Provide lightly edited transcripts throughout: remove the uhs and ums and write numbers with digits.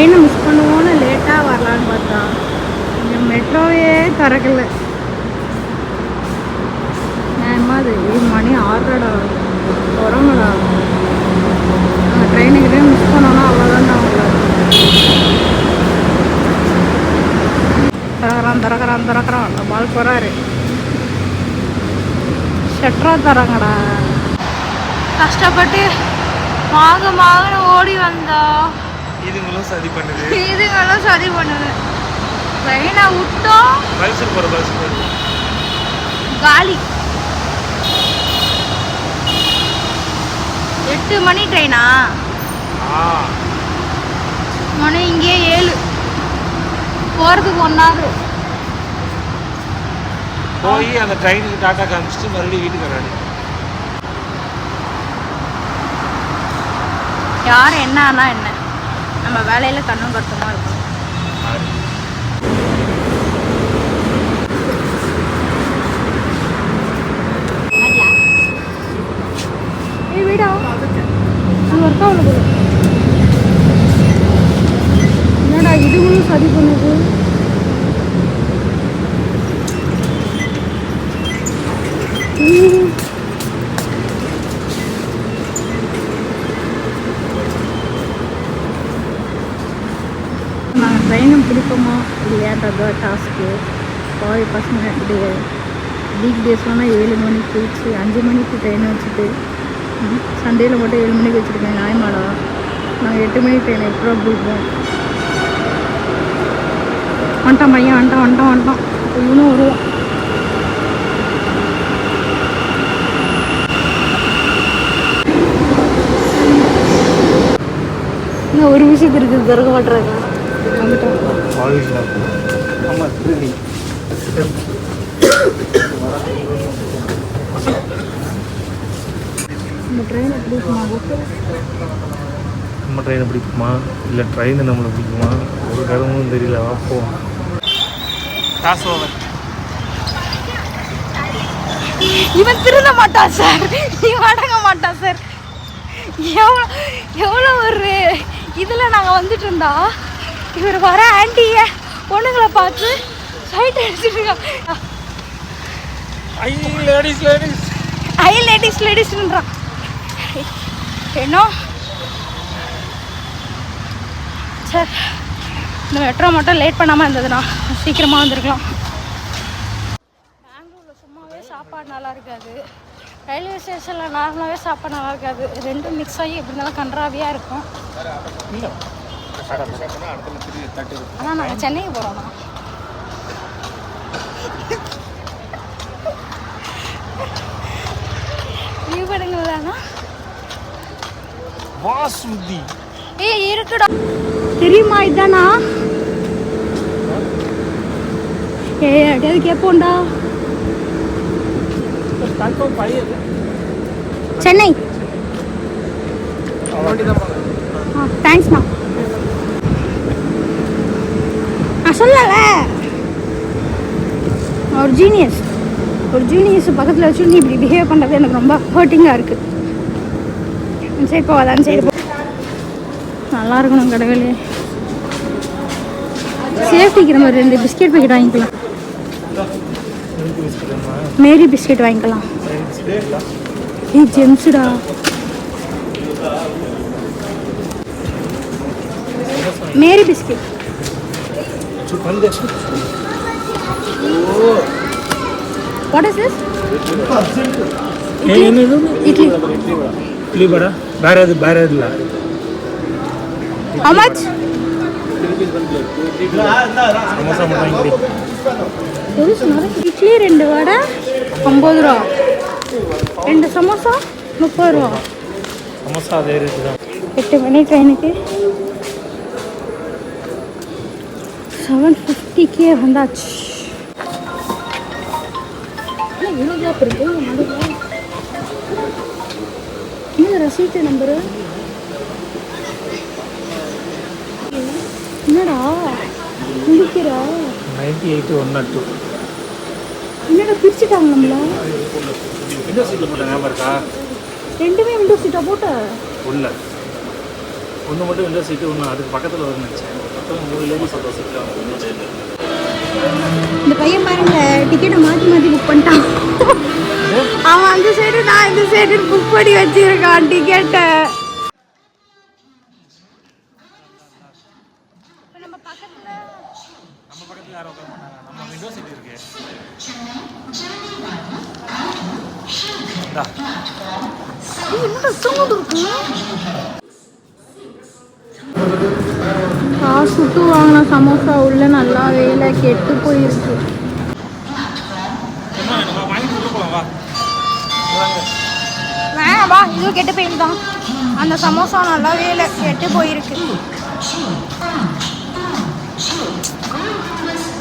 ட்ரெயினை மிஸ் பண்ணுவோன்னு லேட்டாக வரலான்னு பார்த்தா இங்கே மெட்ரோவே திறக்கல. அது மணி 6:30 உரங்கடா. நாங்கள் ட்ரெயினுக்கிட்டே மிஸ் பண்ணோன்னா அவ்வளோதான். அவங்கள திறக்கிறான் அந்த பால் போகிறாரு. ஷெட்ரா தராங்கடா. கஷ்டப்பட்டு மாகன்னு ஓடி வந்தா இதுங்களும் சதி பண்ணுது. ட்ரெயினை விட்டோம் காலி. 8 மணி ட்ரெயினா? மணி இங்கே 7. போகிறதுக்கு 1 hour. போய் அந்த ட்ரெயினுக்கு டாட்டா காமிச்சிட்டு மறுபடியும் வீட்டுக்கு வராது. யார் என்ன ஆனால் என்ன, நம்ம வேலையில் கண்ணும் கருத்துமாக இருக்கணும். வீடா ஒர்க் ஆகல போல. என்னடா இதுவும் சரி பண்ணுது. நாங்கள் ட்ரெயினும் பிடிப்போமா இல்லையாட்டா டாஸ்க்கு. பாதி பசங்க வீக் டேஸ்லாம் 7 மணிக்கு போயிடுச்சு. 5 மணிக்கு ட்ரெயின் வச்சுட்டு சண்டேயில் மட்டும் 7 மணிக்கு வச்சுருக்கேன். நியாயமாடா? நாங்கள் 8 மணிக்கு ட்ரெயினை எப்போ பிடிப்போம். வந்துட்டான் பையன், வந்துட்டான். இவனும் வருவான். இன்னும் ஒரு விஷயத்து இருக்குது, திறக்க மாட்டுறாங்க. நம்ம ட்ரெயினை பிடிக்குமா இல்லை ட்ரெயினை நம்மளை பிடிக்குமா? ஒரு கதமும் தெரியல. பார்ப்போம். காசு ஓவர். இவன் திருந்த மாட்டான் சார், இவன் அடங்க மாட்டான் சார். எவ்வளோ ஒரு இதில் நாங்கள் வந்துட்டு இருந்தா இவர் வர ஆண்டியை பொண்ணுங்களை பார்த்து சைட் அடிச்சுட்டு இருக்கான். லேடிஸ்ன்றான். ஏன்னோ சார் இந்த மெட்ரோ மட்டும் லேட் பண்ணாமல் இருந்ததுண்ணா சீக்கிரமாக வந்திருக்கலாம். பெங்களூரில் சும்மாவே சாப்பாடு நல்லா இருக்காது, ரயில்வே ஸ்டேஷனில் நார்மலாகவே சாப்பாடு நல்லா இருக்காது. ரெண்டும் மிக்ஸ் ஆகி எப்படி இருந்தாலும் கன்றாவியாக இருக்கும். ஆனால் நாங்கள் சென்னைக்கு போகிறோம்ண்ணா. லீவ் எடுங்களா? வாசுதி இருக்குடா. தெரியுமா இதானா? அப்படியாவது கேட்போண்டா. சென்னை. தேங்க்ஸ்ண்ணா. நான் சொல்லல, ஒரு ஜீனியஸ் பக்கத்தில் வச்சு நீ இப்படி பிஹேவ் பண்ணுறது எனக்கு ரொம்ப ஹர்ட்டிங்காக இருக்குது. சரி போவாதான். சரி போ. நல்லா இருக்கணும் கடவுளே. சேஃப்டிக்கு நம்ம 2 பிஸ்கெட் பேக்கெட் வாங்கிக்கலாம். மேரி பிஸ்கெட் வாங்கிக்கலாம். ஜெம்ஸுடா. Marie biscuit. What is this? Idli vada. வேற இல்ல. How much? சமோசா மட்டும் இட்லி 2 வடை 50 ரூபா, 2 சமோசா 30 ரூபா. சமோசா அதே ரேட்டு தான். 8 மணி ட்ரெயினுக்கு 750 வந்தாச்சு. இந்த ரசீட்டு நம்பரு என்னடா முடிக்கிறா? 98-102. என்னடா பிரிச்சுட்டாங்க நம்மள? விண்டோ சீட்டில் போட்ட ஞாபகம் இருக்கா? ரெண்டுமே விண்டோ சீட்டா போட்ட? உள்ள ஒன்று மட்டும் விண்டோ சீட்டு ஒன்று அதுக்கு பக்கத்தில் வரும்னு நினச்சேன். மொத்தம் 3 லேடிஸ் ஃபோட்டோ சீட்டு. இந்த பையன் பாருங்க டிக்கெட்டை மாற்றி மாற்றி புக் பண்ணிட்டான். அவன் அந்த சைடு நான் இந்த சைடு புக் பண்ணி வச்சிருக்கான் டிக்கெட்டை. நம்ம பக்கத்தில் யாரும் உட்கார மாட்டாங்க. நம்ம விண்டோ சீட் இருக்கு. என்னடா சவுண்ட் இருக்கு? காசு சுட்டு வாங்கின சமோசா உள்ள நல்லா வேலை கெட்டு போயிருக்கு. வா இதுவும் கெட்டு போயிருந்தான். அந்த சமோசா நல்லா வேலை கெட்டு போயிருக்கு.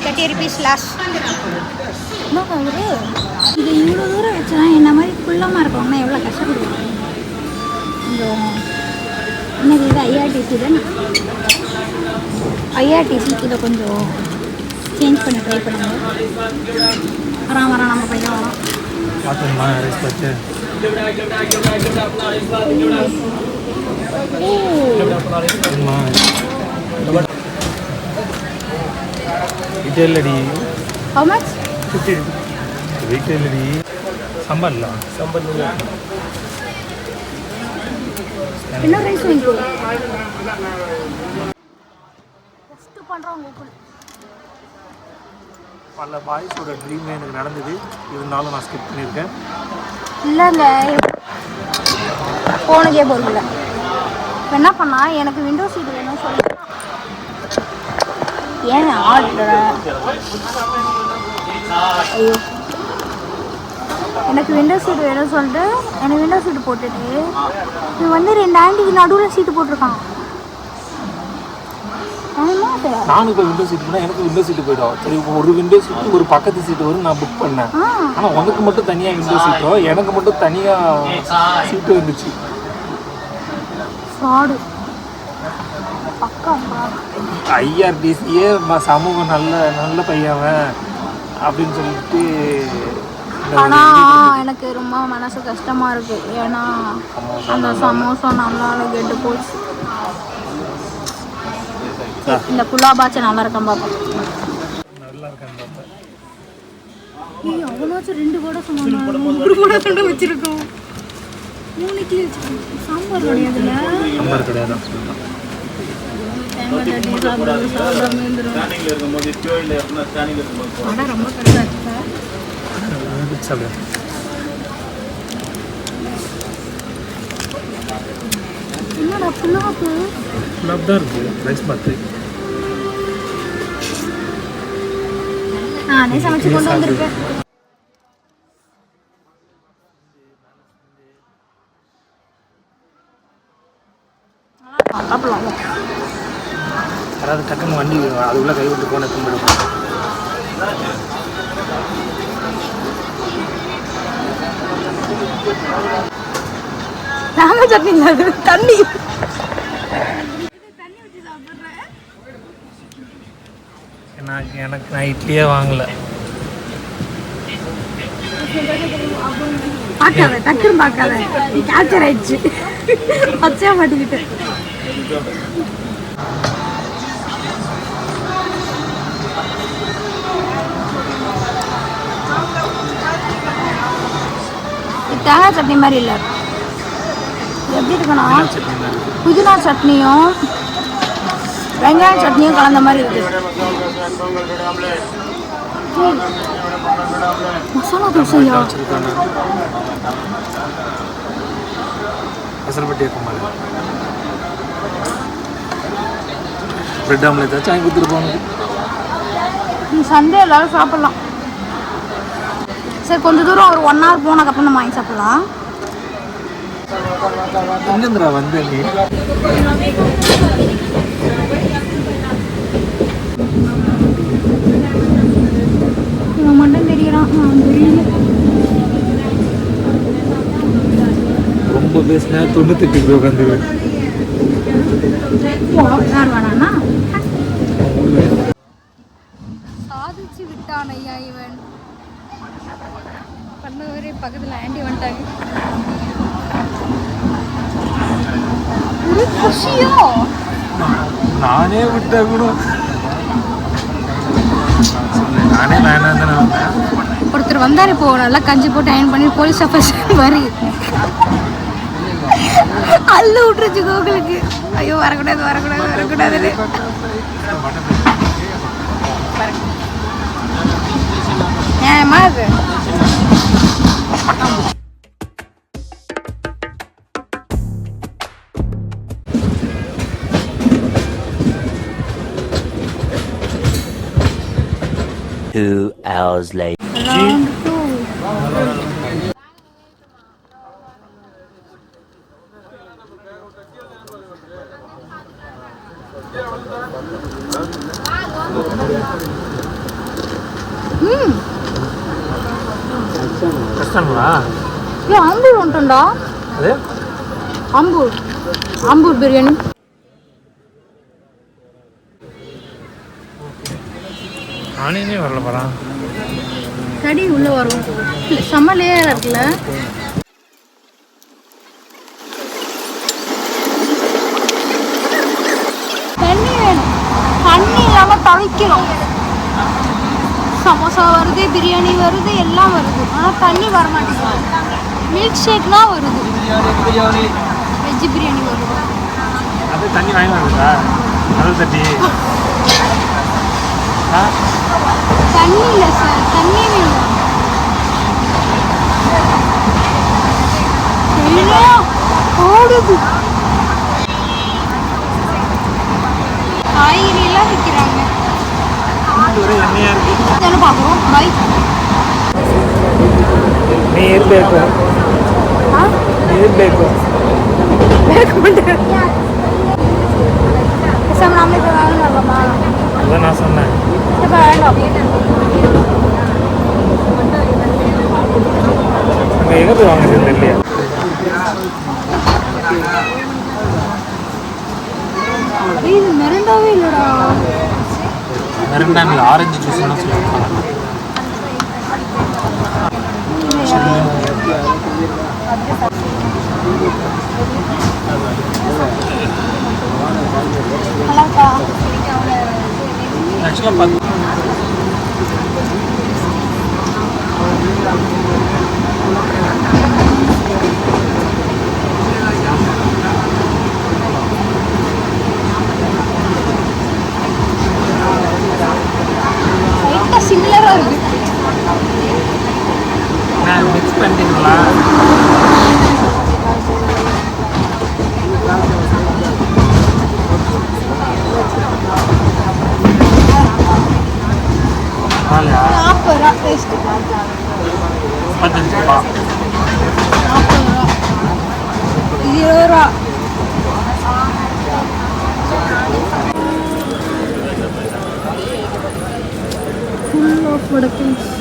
30 rupees லாஸ். இது இவ்வளோ தூரம் வச்சா என்ன மாதிரி குள்ளமாக இருக்கவங்கன்னா எவ்வளோ கஷ்டப்படுவாங்க. கொஞ்சம் இன்னைக்கு இது ஐஆர்டிசி தானே. ஐஆர்டிசி இதை கொஞ்சம் சேஞ்ச் பண்ணி ட்ரை பண்ணுங்க. வரான் நம்ம பையன் வரான். பார்த்துமா ரைஸ் பார்த்து இட்டல்லடி. How much? 50. வீட்டல்லடி சம்பல்ல சம்பல் என்ன ரைஸ் வாங்கிக்கோ. ஃபஸ்ட்டு பண்ணுறோம் கூகுள். பல பாய்ஸோட ட்ரீமே எனக்கு நடந்தது. இருந்தாலும் நான் ஸ்கிப் பண்ணியிருக்கேன். இல்லைங்க ஃபோனுக்கே பொருள். இப்போ என்ன பண்ணா எனக்கு விண்டோ சீட் வேணும்னு சொல்லி ஏன் ஆர்டர். ஐயோ எனக்கு விண்டோ சீட் வேணும்னு சொல்லிட்டு எனக்கு விண்டோ சீட்டு போட்டுட்டு இது வந்து 2 ஆண்டிக்கு நடுவில் சீட்டு போட்டிருக்கான். நானும் இப்போ விண்டோ சீட் போனால் எனக்கு விண்டோ சீட்டு போய்டும். சரி ஒரு விண்டோ சீட்டு ஒரு பக்கத்து சீட்டு வரும் நான் புக் பண்ணேன். ஆனால் உனக்கு மட்டும் தனியாக விண்டோ சீட்டோ எனக்கு மட்டும் தனியாக சீட்டு வந்துச்சு. ஃப்ராடு பக்கா ஃப்ராடு. ஐஆர்டிசியே சமூகம் நல்ல பையன் அப்படின்னு சொல்லிட்டு. ஆனால் எனக்கு ரொம்ப மனசு கஷ்டமாக இருக்குது. ஏன்னா அந்த சமோசா நல்லா கெட்டு போச்சு. இந்த குலாபாச்சு நல்லா இருக்கான் பாப்பா. நல்லா இருக்கான் பாப்பா. அவ்வளோச்சும் 2 கூட சொன்னாங்க. 3 கூட சொன்ன வச்சிருக்கோம். 3 இட்லி வச்சிருக்கோம். சாம்பார் கிடையாதுல்ல. சாம்பார் கிடையாது. தேங்காய் சட்னி சாப்பிடாம இருந்துடும். ஆனால் ரொம்ப கரெக்டாக சாப்பிடு. என்னடா புல்லாப்பு புல்லாப் தான் இருக்குது. ரைஸ் பாத்து நானே சமைச்சு கொண்டு வந்திருக்கேன். யாராவது டக்குன்னு வண்டி அதுக்குள்ளே கை விட்டு போன கும்பிடுவோம். தேங்காய் சட்னி தண்ணி எனக்கு நான் இட்லியே வாங்கலை. பார்க்காத டக்குன்னு பார்க்காத நீ கேப்சர் ஆயிடுச்சு. பச்சையா மாட்டிக்கிட்டு தேங்காய் சட்னி மாதிரி இல்லை. எப்படி இருக்குன்னா புதினா சட்னியும் வெங்காய சட்னியும் கலந்த மாதிரி இருக்கு. மசாலா தோசையா அசல்பட்டி இருக்குமா? பிரெட் ஆம்லேட் வச்சு வாங்கி கொடுத்துருப்பாங்க. நீ சண்டே எல்லாரும் சாப்பிட்லாம். சரி கொஞ்சம் தூரம் ஒரு 1 hour போனதுக்கப்புறம் நம்ம வாங்கி சாப்பிட்லாம். எங்கேந்திரா வந்து நீ இவன் மட்டும் தெரியறான். தெரியல ரொம்ப பேசினா 98 உட்காந்துருவேன். யார் வேணாண்ணா சாதிச்சு விட்டான் ஐயா இவன். பண்ணவரே பக்கத்தில் ஆண்டி வந்துட்டாங்க. குஷியோ நானே விட்ட கூட நானே வேணாம் தானே வந்தேன். ஒருத்தர் வந்தார் இப்போ நல்லா கஞ்சி போட்டு அயன் பண்ணி போலீஸ் ஆஃபீஸர் மாதிரி அல்ல விட்டுருச்சு கோகுலுக்கு. ஐயோ வரக்கூடாது வரக்கூடாது வரக்கூடாது. ஏமா அது Two hours later. కష్టంగా అంబూర్ ఉంటుందా? అదే అంబూర్ బిర్యానీ ஆனியனே வரல பாரா. கடி உள்ள வரும். செம்ம லேயரா இருக்குல்ல. தண்ணி வேணும். தண்ணி இல்லாம தவிக்கிறோம். சமோசா வருது, பிரியாணி வருது, எல்லாம் வருது. ஆனால் தண்ணி வர மாட்டேங்குது. மில்க் ஷேக்னா வருது. வெஜ் பிரியாணி வருது. அது தண்ணி வாங்கி வருதா? அது தண்ணி தண்ணி இல்லை சார், தண்ணி வேணும். எல்லாம் ஓடுது. காய்கறி எல்லாம் விற்கிறாங்க. ஒரே எண்ணெயா இருக்கு. தானே பார்க்குறோம். பாய் ನೀರು ಬೇಕು, ನೀರು ಬೇಕು. அதான் நான் சொன்னேன். அங்கே எங்கே போய் வாங்குறது இல்லையா? இது மிரண்டாவே இல்லைடா. மிரண்டாங்க ஆரஞ்சு ஜூஸ்லாம் சொல்லுவாங்க. ஆக்சுவலாக பார்த்து சிமிலராக இருக்கு. மிக்ஸ் பண்ணிட்டீங்களா? ₹40 டேஸ்ட்டு. 35 ரூபா. ₹40. இது ₹20. Full of vegetables.